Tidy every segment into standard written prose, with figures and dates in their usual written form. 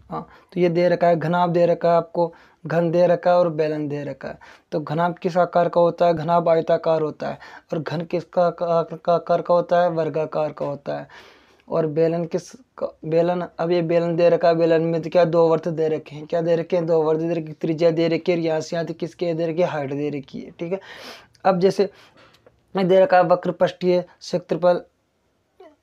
हाँ, तो ये दे रखा है, घनाभ दे रखा है आपको, घन दे रखा है और बेलन दे रखा है। तो घनाभ किस आकार का होता है? घनाभ आयताकार होता है। और घन किसका आकार का होता है? वर्गाकार का होता है। और बेलन बेलन, अब ये बेलन दे रखा है, बेलन में तो क्या दो वर्त दे रखे हैं, क्या दे रखे हैं? दो वर्त दे रखे, त्रिज्या दे रखी है, और यहाँ से यहाँ तक किसके दे रखी है? हाइट दे रखी है। ठीक है, अब जैसे दे रखा है वक्र पृष्ठीय क्षेत्रफल,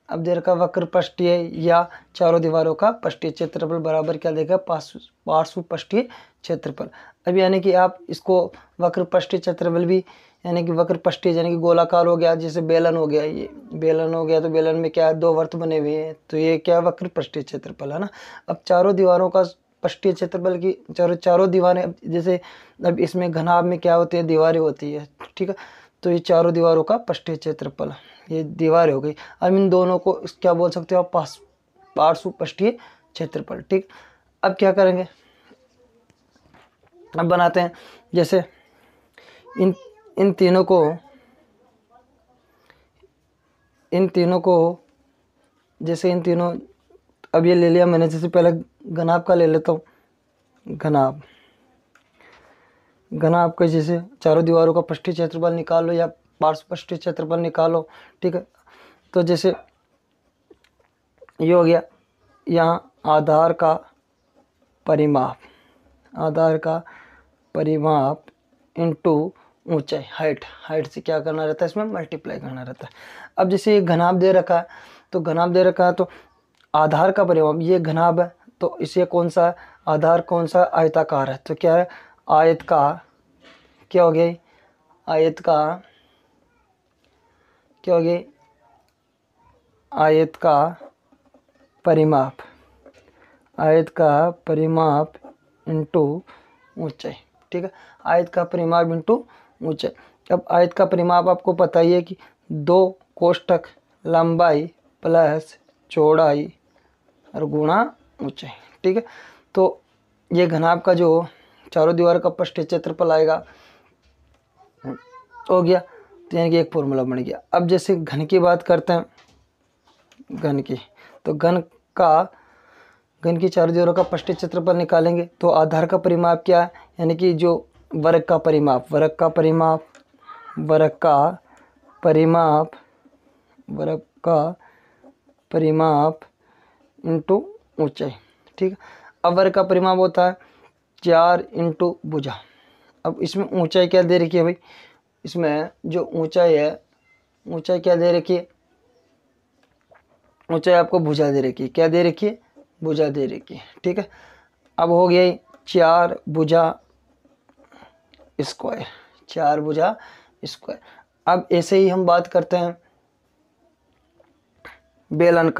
अब दे रखा वक्र पृष्ठीय या चारों दीवारों का पृष्ठीय क्षेत्रफल बराबर क्या देगा? पार्श्व पृष्ठीय क्षेत्रफल। अब यानी कि आप इसको वक्र पृष्ठीय क्षेत्रफल भी, यानी कि वक्र पृष्ठीय यानी कि गोलाकार हो गया, जैसे बेलन हो गया, ये बेलन हो गया, तो बेलन में क्या है? दो वर्त बने हुए हैं, तो ये क्या वक्र पृष्ठीय क्षेत्रफल है ना। अब चारों दीवारों का पृष्ठीय क्षेत्रफल की चारों दीवारें, जैसे अब इसमें घनाभ में क्या होती है? दीवारें होती है। ठीक है, तो ये चारों दीवारों का पृष्ठीय क्षेत्रफल, ये दीवार हो गई। अब इन दोनों को क्या बोल सकते हो आप? पार्श्व पृष्ठीय क्षेत्रफल। ठीक, अब क्या करेंगे? अब बनाते हैं, जैसे इन तीनों को जैसे इन तीनों, अब ये ले लिया मैंने, जैसे पहले घनाभ का ले लेता हूँ। घनाभ का जैसे चारों दीवारों का पृष्ठीय क्षेत्रफल निकाल लो या पार्श्व पृष्ठीय क्षेत्रफल निकालो। ठीक है, तो जैसे ये हो गया, यहाँ आधार का परिमाप इनटू ऊंचाई, हाइट से क्या करना रहता है? इसमें मल्टीप्लाई करना रहता है। अब जैसे ये घनाभ दे रखा है, तो आधार का परिमाप, ये घनाभ है, तो इसे कौन सा आधार कौन सा? आयताकार है, तो क्या है? आयत का क्या हो गया? आयत का क्या हो गया? आयत का परिमाप इंटू ऊंचाई। ठीक है, आयत का परिमाप इंटू ऊंचाई। अब आयत का परिमाप आपको पता ही है कि 2 कोष्ठक लंबाई प्लस चौड़ाई और गुणा ऊंचाई। ठीक है, तो ये घनाभ का जो चारों दीवार का पृष्ठीय क्षेत्रफल आएगा हो गया, तो यानी कि एक फॉर्मूला बन गया। अब जैसे घन की बात करते हैं, तो घन की चारों दीवारों का पृष्ठीय क्षेत्रफल निकालेंगे, तो आधार का परिमाप क्या है? यानी कि जो वर्ग का परिमाप इंटू ऊंचाई। ठीक है, अब वर्ग का परिमाप होता है 4 इंटू भुजा। अब इसमें ऊंचाई क्या दे रखी है भाई? इसमें जो ऊंचाई है, ऊंचाई क्या दे रखी है? ऊंचाई आपको भुजा दे रखी है, क्या दे रखी है? भुजा दे रखी है। ठीक है, अब हो गया 4 भुजा स्क्वायर। अब ऐसे ही हम बात करते हैं बेलन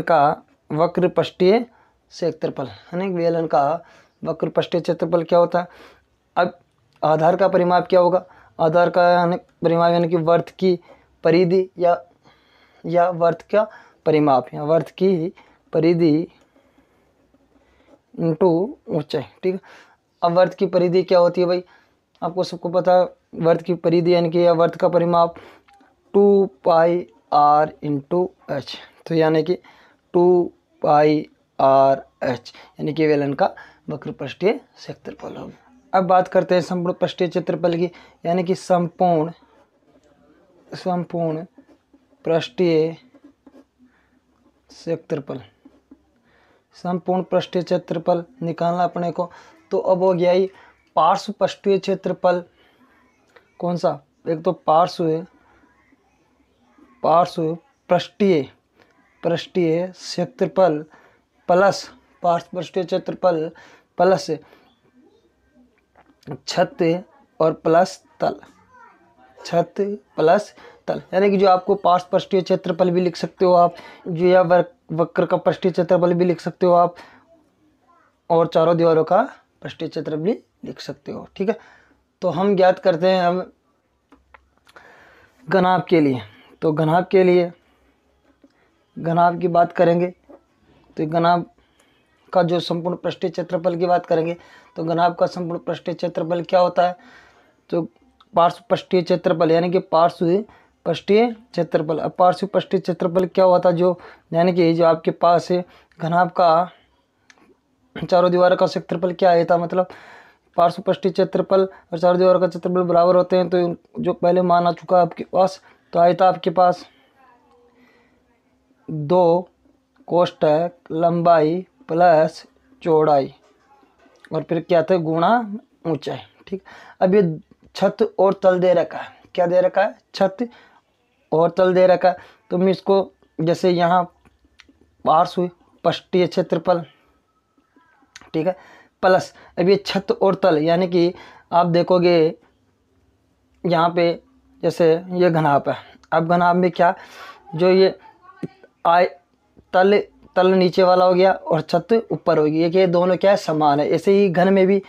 का वक्र पृष्ठीय क्षेत्रफल, है ना। बेलन का वक्र पृष्ठीय क्षेत्रफल क्या होता है? अब आधार का परिमाप क्या होगा? आधार का परिमाप यानी कि वर्त की परिधि या वर्त का परिमाप, या वर्त की परिधि इंटू ऊंचाई। ठीक है, अब वर्त की परिधि क्या होती है भाई? आपको सबको पता है, वर्त की परिधि यानी कि या वर्त का परिमाप 2πr इंटू एच, तो यानी कि 2πr/h, यानी कि बेलन का वक्र पृष्ठीय क्षेत्रफल होगा। अब बात करते हैं संपूर्ण पृष्ठीय क्षेत्रफल की, यानी कि संपूर्ण पृष्ठीय क्षेत्रफल निकालना अपने को। तो अब हो गया ही पार्श्व पृष्ठीय क्षेत्रफल, कौन सा? एक तो पार्श्व पृष्ठीय क्षेत्रफल प्लस पार्श्व पृष्ठीय क्षेत्रफल प्लस छत और प्लस तल, यानी कि जो आपको पार्श्व पृष्ठीय क्षेत्रफल भी लिख सकते हो आप, जो या वक्र का पृष्ठीय क्षेत्रफल भी लिख सकते हो आप, और चारों दीवारों का पृष्ठीय क्षेत्रफल भी लिख सकते हो। ठीक है, तो हम ज्ञात करते हैं अब घनाभ के लिए। तो घनाभ की बात करेंगे, तो घनाभ का जो संपूर्ण पृष्ठीय क्षेत्रफल की बात करेंगे, तो घनाभ का संपूर्ण पृष्ठीय क्षेत्रफल क्या होता है? तो पार्श्व पृष्ठीय क्षेत्रफल, यानी कि पार्श्व पृष्ठीय क्षेत्रफल। अब पार्श्व पृष्ठीय क्षेत्रफल क्या होता है? जो यानी कि जो आपके पास है घनाभ का चारों दीवारों का क्षेत्रफल क्या आया था, मतलब पार्श्वपृष्ठीय क्षेत्रफल और चारों दीवारों का क्षेत्रफल बराबर होते हैं। तो जो पहले मान आ चुका है आपके पास, तो आया था आपके पास 2 कोष्ठक लंबाई प्लस चौड़ाई और फिर क्या था, गुणा ऊंचाई। ठीक, अब ये छत और तल दे रखा है, क्या दे रखा है, छत और तल दे रखा है। तो मैं इसको जैसे यहाँ पार्श्व पृष्ठीय क्षेत्रफल, ठीक है, प्लस अब ये छत और तल, यानी कि आप देखोगे यहाँ पे जैसे ये घनाभ है। अब घनाभ में क्या, जो ये आय तल तल नीचे वाला हो गया और छत ऊपर होगी, ये दोनों क्या है, समान है। ऐसे ही घन में भी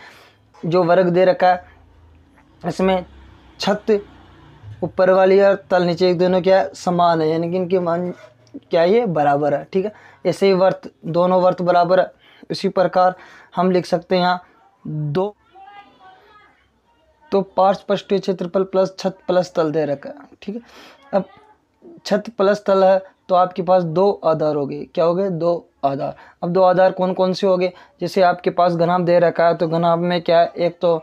जो वर्ग दे रखा है, इसमें छत ऊपर वाली और तल नीचे दोनों क्या है, समान है, यानी कि इनके मान क्या है, ये बराबर है। ठीक है, ऐसे ही वर्त, दोनों वर्त बराबर है। इसी प्रकार हम लिख सकते हैं यहाँ 2, तो पार्श्वपृष्ठीय क्षेत्रफल प्लस छत प्लस तल दे रखा है। ठीक है, अब छत प्लस तल है तो आपके पास 2 आधार हो गए, क्या हो गए, 2 आधार। अब 2 आधार कौन कौन से हो गए, जैसे आपके पास घनाभ दे रखा है, तो घनाभ में क्या है, एक तो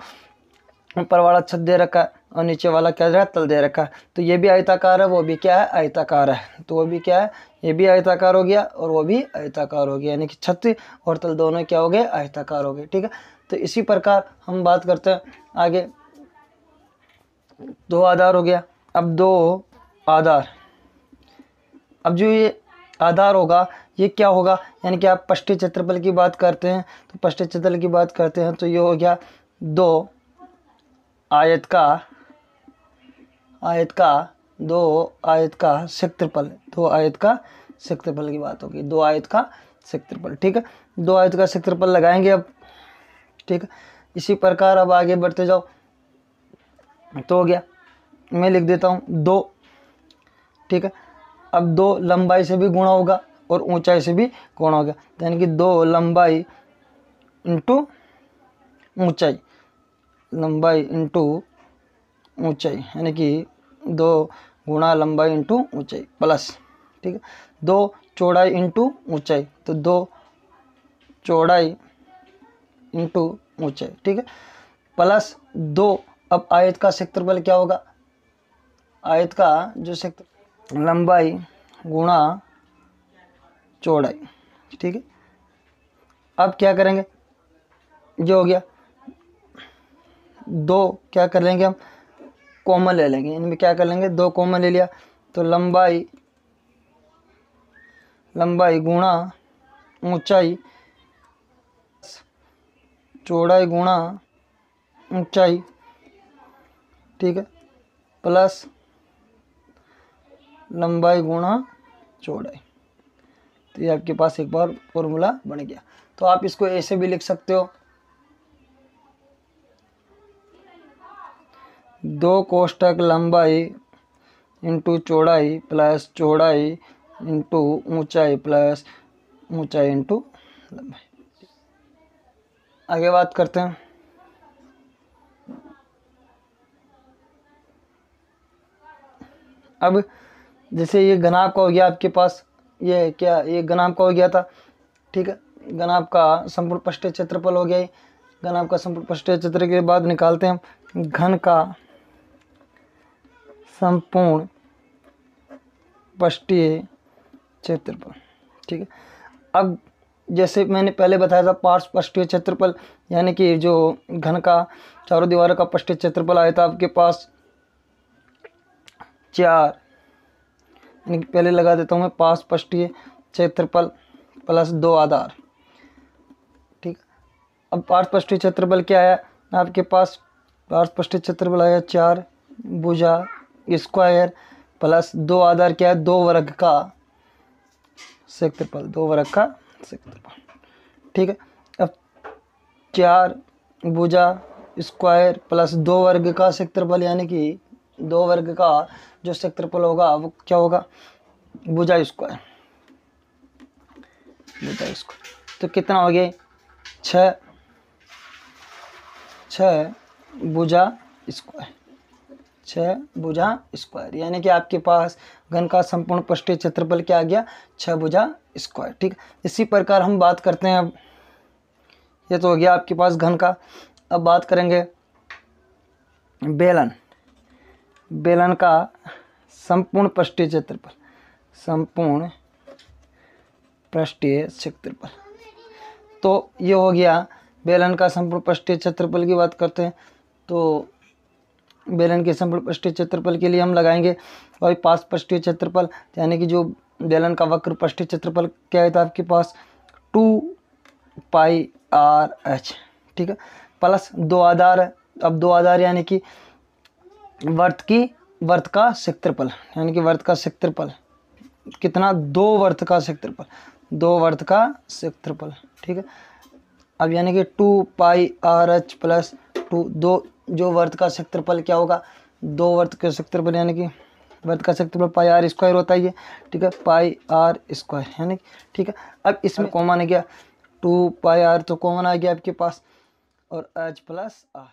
ऊपर वाला छत दे रखा है और नीचे वाला क्या है, तल दे रखा है। तो ये भी आयताकार है, वो भी क्या है, आयताकार है। तो वो भी क्या है, ये भी आयताकार हो गया और वो भी आयताकार हो गया, यानी कि छत और तल दोनों क्या हो गए, आयताकार हो गए। ठीक है, तो इसी प्रकार हम बात करते हैं आगे। 2 आधार हो गया, अब 2 आधार, अब जो ये आधार होगा ये क्या होगा, यानी कि आप पृष्ठीय क्षेत्रफल की बात करते हैं, तो पृष्ठीय क्षेत्रफल की बात करते हैं तो ये हो गया 2 आयत का 2 आयत का क्षेत्रफल, 2 आयत का क्षेत्रफल की बात होगी, 2 आयत का क्षेत्रफल। ठीक है, 2 आयत का क्षेत्रफल लगाएंगे अब। ठीक है, इसी प्रकार अब आगे बढ़ते जाओ, तो हो गया, मैं लिख देता हूँ 2। ठीक है, अब 2 लंबाई से भी गुणा होगा और ऊंचाई से भी गुणा होगा, यानी कि 2 लंबाई इंटू ऊंचाई, लंबाई इंटू ऊंचाई, यानी कि 2 गुणा लंबाई इंटू ऊंचाई प्लस, ठीक है, 2 चौड़ाई इंटू ऊंचाई, तो 2 चौड़ाई इंटू ऊंचाई। ठीक है, प्लस 2, अब आयत का क्षेत्रफल क्या होगा, आयत का जो क्षेत्र, लंबाई गुणा चौड़ाई। ठीक है, अब क्या करेंगे, जो हो गया 2 क्या कर लेंगे हम, कॉमन ले लेंगे, इनमें क्या कर लेंगे, 2 कॉमन ले लिया, तो लंबाई गुणा ऊंचाई, चौड़ाई गुणा ऊंचाई, ठीक है, प्लस लंबाई गुणा चौड़ाई। तो ये आपके पास एक बार फॉर्मूला बन गया। तो आप इसको ऐसे भी लिख सकते हो, 2 कोष्ठक लंबाई इंटू चौड़ाई प्लस चौड़ाई इंटू ऊंचाई प्लस ऊंचाई इंटू लंबाई। आगे बात करते हैं, अब जैसे ये घनाभ का हो गया आपके पास, ये क्या, ये घनाभ का हो गया था। ठीक है, घनाभ का संपूर्ण पृष्ठीय क्षेत्रफल हो गया। घनाभ का संपूर्ण पृष्ठीय क्षेत्र के बाद निकालते हैं घन का संपूर्ण पृष्ठीय क्षेत्रफल। ठीक है, अब जैसे मैंने पहले बताया था पार्श्व पृष्ठीय क्षेत्रफल, यानी कि जो घन का चारों दीवारों का पृष्ठीय क्षेत्रफल आया था आपके पास 4, यानी कि पहले लगा देता हूँ मैं पार्श्व पृष्ठीय क्षेत्रफल प्लस 2 आधार। ठीक, अब पार्श्व पृष्ठीय क्षेत्रफल क्या है आपके पास, पार्श्व पृष्ठीय क्षेत्रफल आया 4 भुजा स्क्वायर प्लस 2 आधार क्या है, 2 वर्ग का क्षेत्रफल, 2 वर्ग का क्षेत्रफल। ठीक है, अब 4 भुजा स्क्वायर प्लस 2 वर्ग का क्षेत्रफल, यानी कि 2 वर्ग का जो क्षेत्रफल होगा वो क्या होगा, भुजा स्क्वायर, भुजा स्क्वायर। तो कितना हो गया, 6 भुजा स्क्वायर, 6 भुजा स्क्वायर, यानी कि आपके पास घन का संपूर्ण पृष्ठीय क्षेत्रफल क्या आ गया, 6 भुजा स्क्वायर। ठीक, इसी प्रकार हम बात करते हैं, अब ये तो हो गया आपके पास घन का। अब बात करेंगे बेलन। बेलन का संपूर्ण पृष्ठीय क्षेत्रफल, संपूर्ण पृष्ठीय क्षेत्रफल। तो ये हो गया बेलन का संपूर्ण पृष्ठीय क्षेत्रफल की बात करते हैं। तो बेलन के संपूर्ण पृष्ठीय क्षेत्रफल के लिए हम लगाएंगे और पास पृष्ठीय क्षेत्रफल, यानी कि जो बेलन का वक्र पृष्ठीय क्षेत्रफल क्या है, था आपके पास 2πr/h। ठीक है, प्लस 2 आधार है। अब 2 आधार यानी कि वर्त का क्षेत्रफल, यानी कि वर्त का क्षेत्रफल कितना, 2 वर्त का क्षेत्रफल, 2 वर्त का क्षेत्रफल। ठीक है, अब यानी कि 2πr/h प्लस 2 जो वर्त का क्षेत्रफल क्या होगा, 2 वर्त का क्षेत्रफल, यानी कि वर्त का क्षेत्रफल πr² होता है ये। ठीक है, πr², यानी ठीक है। अब इसमें कॉमन आ गया 2πr, तो कॉमन आ गया आपके पास, और h + r।